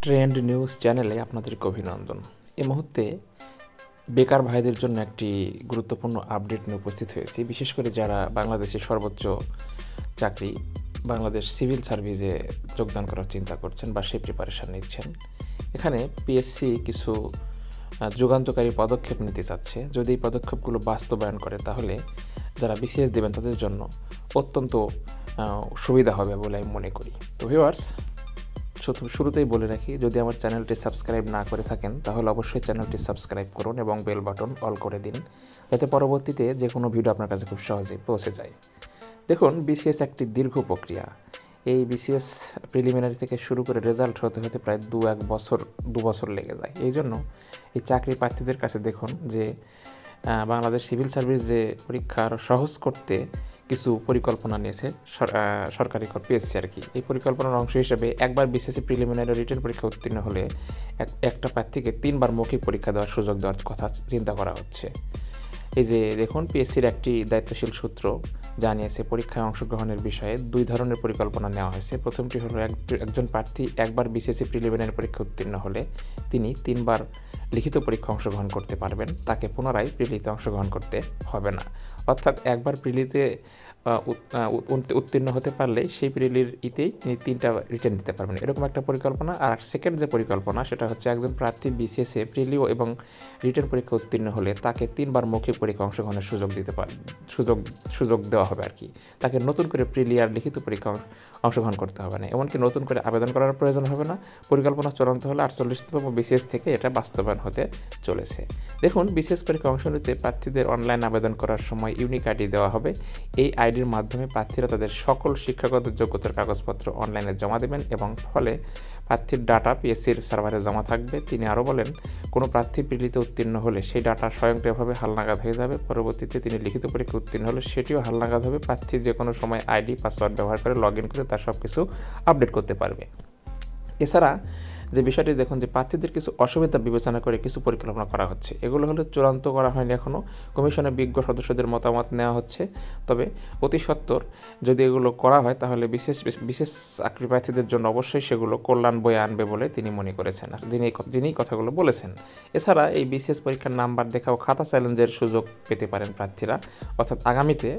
Trend news চ্যানেলে আপনাদেরকে অভিনন্দন। এই মুহূর্তে বেকার ভাইদের জন্য একটি গুরুত্বপূর্ণ আপডেট নিয়ে উপস্থিত হয়েছি। বিশেষ করে যারা বাংলাদেশের সর্বোচ্চ চাকরি বাংলাদেশ সিভিল সার্ভিসে যোগদান করার চিন্তা করছেন বা সেই প্রিপারেশান নিচ্ছেন, এখানে পিএসসি কিছু যুগান্তকারী পদক্ষেপ নিতে চাচ্ছে। যদি এই পদক্ষেপগুলো বাস্তবায়ন করে তাহলে যারা বিসিএস দেবেন তাদের জন্য অত্যন্ত সুবিধা হবে বলে আমি মনে করি। তো ভিউয়ার্স, শুরুতেই বলে রাখি, যদি আমার চ্যানেলটি সাবস্ক্রাইব না করে থাকেন তাহলে অবশ্যই চ্যানেলটি সাবস্ক্রাইব করুন এবং বেল বাটন অল করে দিন, যাতে পরবর্তীতে যে কোনো ভিডিও আপনার কাছে খুব সহজেই পৌঁছে যায়। দেখুন, বিসিএস একটি দীর্ঘ প্রক্রিয়া। এই বিসিএস প্রিলিমিনারি থেকে শুরু করে রেজাল্ট হতে হতে প্রায় দু বছর লেগে যায়। এই জন্য এই চাকরি প্রার্থীদের কাছে দেখুন যে বাংলাদেশ সিভিল সার্ভিস যে পরীক্ষা আরও সহজ করতে কিছু পরিকল্পনা নিয়েছে সরকারি পিএসসি আর কি। এই পরিকল্পনার অংশ হিসেবে একবার বিসিএস প্রিলিমিনারি রিটেন পরীক্ষা উত্তীর্ণ হলে একটা প্রার্থীকে 3 বার মৌখিক পরীক্ষা দেওয়ার সুযোগ দেওয়ার কথা চিন্তা করা হচ্ছে। এই যে দেখুন, পিএসসির একটি দায়িত্বশীল সূত্র জানিয়েছে পরীক্ষায় অংশগ্রহণের বিষয়ে 2 ধরনের পরিকল্পনা নেওয়া হয়েছে। প্রথমটি হলো একজন প্রার্থী একবার বিসিএস প্রিলিমিনারি পরীক্ষা উত্তীর্ণ হলে তিনি 3 বার লিখিত পরীক্ষা অংশগ্রহণ করতে পারবেন, তাকে পুনরায় প্রিলিতে অংশগ্রহণ করতে হবে না। অর্থাৎ একবার প্রিলিতে উত্তীর্ণ হতে পারলে সেই প্রিলির তিনি 3টা রিটেন দিতে পারবেন, এরকম একটা পরিকল্পনা। আর সেকেন্ড যে পরিকল্পনা সেটা হচ্ছে একজন প্রার্থী বিসিএসে প্রিলি এবং রিটেন পরীক্ষা উত্তীর্ণ হলে তাকে 3 বার মৌখিক পরীক্ষা অংশগ্রহণের সুযোগ দেওয়া হবে আর কি। তাকে নতুন করে প্রিলি আর লিখিত পরীক্ষা অংশগ্রহণ করতে হবে না, এমনকি নতুন করে আবেদন করার প্রয়োজন হবে না। পরিকল্পনা চূড়ান্ত হলে 48তম বিসিএস থেকে এটা বাস্তবায়ন হতে চলেছে। দেখুন, বিসিএস পরীক্ষা অংশ নিতে প্রার্থীদের অনলাইন আবেদন করার সময় ইউনিক আইডি দেওয়া হবে। এই আইডির মাধ্যমে প্রার্থীরা তাদের সকল শিক্ষাগত যোগ্যতার কাগজপত্র অনলাইনে জমা দেবেন এবং ফলে প্রার্থীর ডাটা পিএসসির সার্ভারে জমা থাকবে। তিনি আরও বলেন, কোনো প্রার্থী প্রিলিতে উত্তীর্ণ হলে সেই ডাটা স্বয়ংক্রিয়ভাবে হালনাগাদ হয়ে যাবে। পরবর্তীতে তিনি লিখিত পরীক্ষা উত্তীর্ণ হলে সেটিও হালনাগাদ হবে। প্রার্থী যে কোনো সময় আইডি পাসওয়ার্ড ব্যবহার করে লগ ইন করে তার সব কিছু আপডেট করতে পারবে। এছাড়া যে বিষয়টি দেখুন যে প্রার্থীদের কিছু অসুবিধা বিবেচনা করে কিছু পরিকল্পনা করা হচ্ছে। এগুলো হলো চূড়ান্ত করা হয়নি এখনও, কমিশনের বিজ্ঞ সদস্যদের মতামত নেওয়া হচ্ছে। তবে অতি সত্বর যদি এগুলো করা হয় তাহলে বিশেষ চাকরি প্রার্থীদের জন্য অবশ্যই সেগুলো কল্যাণ বয়ে আনবে বলে তিনি মনে করেছেন, আর যিনি কথাগুলো বলেছেন। এছাড়া এই বিসিএস পরীক্ষার নাম্বার দেখা ও খাতা চ্যালেঞ্জের সুযোগ পেতে পারেন প্রার্থীরা। অর্থাৎ আগামীতে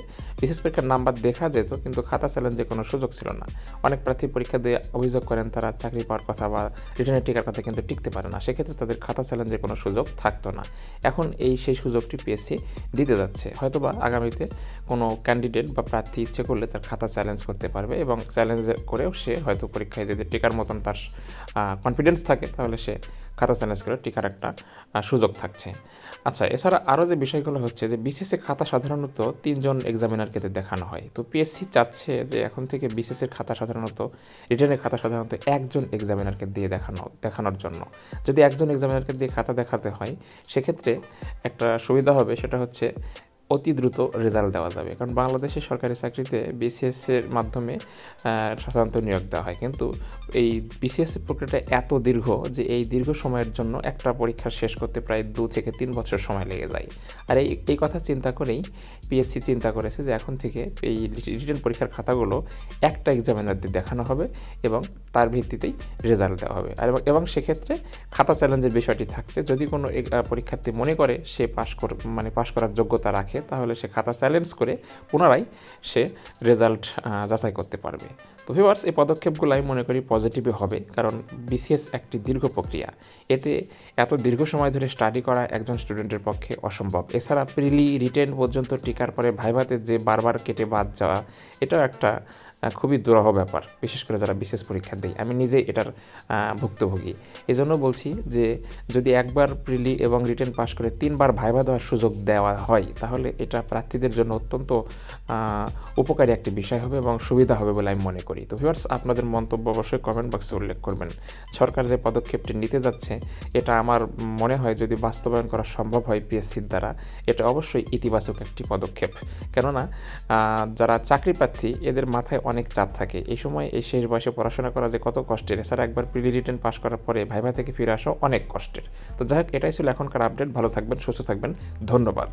বিসিএস পরীক্ষার নাম্বার দেখা যেত কিন্তু খাতা চ্যালেঞ্জের কোনো সুযোগ ছিল না। অনেক প্রার্থী পরীক্ষা দিয়ে অভিযোগ করেন তারা চাকরি পাওয়ার কথা বা রিটার্নের টিকার কথা কিন্তু টিকতে পারে না, সেক্ষেত্রে তাদের খাতা চ্যালেঞ্জের কোনো সুযোগ থাকতো না। এখন সেই সুযোগটি পিএসসি দিতে যাচ্ছে। হয়তোবা আগামীতে কোনো ক্যান্ডিডেট বা প্রার্থী ইচ্ছে করলে তার খাতা চ্যালেঞ্জ করতে পারবে এবং চ্যালেঞ্জ করেও সে হয়তো পরীক্ষায় যদি টিকার মতন তার কনফিডেন্স থাকে তাহলে সে খাতা চ্যালেঞ্জ করে টিকার একটা সুযোগ থাকছে। আচ্ছা, এছাড়া আরও যে বিষয়গুলো হচ্ছে যে বিসিএসে খাতা সাধারণত 3 জন এক্সামিনারকে দেখানো হয়। তো পিএসসি চাচ্ছে যে এখন থেকে বিসিএসের খাতা সাধারণত রিটার্নের খাতা সাধারণত 1 জন এক্সামিনারকে দিয়ে দেখানোর জন্য। যদি 1 জন এক্সামিনারকে দিয়ে খাতা দেখাতে হয় সেক্ষেত্রে একটা সুবিধা হবে, সেটা হচ্ছে অতি দ্রুত রেজাল্ট দেওয়া যাবে। কারণ বাংলাদেশের সরকারি চাকরিতে বিসিএসের মাধ্যমে সাধারণত নিয়োগ দেওয়া হয়, কিন্তু এই বিসিএস প্রক্রিয়াটা এত দীর্ঘ যে এই দীর্ঘ সময়ের জন্য একটা পরীক্ষা শেষ করতে প্রায় 2 থেকে 3 বছর সময় লেগে যায়। আর এই কথা চিন্তা করেই পিএসসি চিন্তা করেছে যে এখন থেকে এই রিটেন পরীক্ষার খাতাগুলো একটা এক্সামিনারদের দেখানো হবে এবং তার ভিত্তিতেই রেজাল্ট দেওয়া হবে। এবং সেক্ষেত্রে খাতা চ্যালেঞ্জের বিষয়টি থাকছে। যদি কোনো পরীক্ষার্থী মনে করে সে পাশ করার যোগ্যতা রাখে তাহলে সে খাতা চ্যালেঞ্জ করে পুনরায় সে রেজাল্ট যাচাই করতে পারবে। তো ভিউয়ার্স, এই পদক্ষেপগুলো আমি মনে করি পজিটিভই হবে, কারণ বিসিএস একটি দীর্ঘ প্রক্রিয়া। এতে এত দীর্ঘ সময় ধরে স্টাডি করা একজন স্টুডেন্টের পক্ষে অসম্ভব। এছাড়া প্রিলি রিটেন পর্যন্ত টিকার পরে ভাইভাতে যে বারবার কেটে বাদ যাওয়া, এটাও একটা খুবই দুরূহ ব্যাপার, বিশেষ করে যারা বিশেষ পরীক্ষা দেয়। আমি নিজে এটার ভুক্তভোগী। এজন্য বলছি যে যদি একবার প্রিলি এবং রিটেন পাস করে 3 বার ভাইভা দেওয়ার সুযোগ দেওয়া হয় তাহলে এটা প্রার্থীদের জন্য অত্যন্ত উপকারী একটি বিষয় হবে এবং সুবিধা হবে বলে আমি মনে করি। তো ভিউয়ার্স, আপনাদের মন্তব্য অবশ্যই কমেন্ট বক্সে উল্লেখ করবেন। সরকার যে পদক্ষেপটি নিতে যাচ্ছে এটা আমার মনে হয় যদি বাস্তবায়ন করা সম্ভব হয় পিএসসির দ্বারা, এটা অবশ্যই ইতিবাচক একটি পদক্ষেপ। কেননা যারা চাকরি প্রার্থী এদের মাথায় অনেক চাপ থাকে। এই সময় এই শেষ বয়সে পড়াশোনা করা যে কত কষ্টের, এছাড়া একবার প্রিলি রিটেন পাস করার পরে ভাইভা থেকে ফিরে আসাও অনেক কষ্টের। তো যাই হোক, এটাই ছিল এখনকার আপডেট। ভালো থাকবেন, সুস্থ থাকবেন, ধন্যবাদ।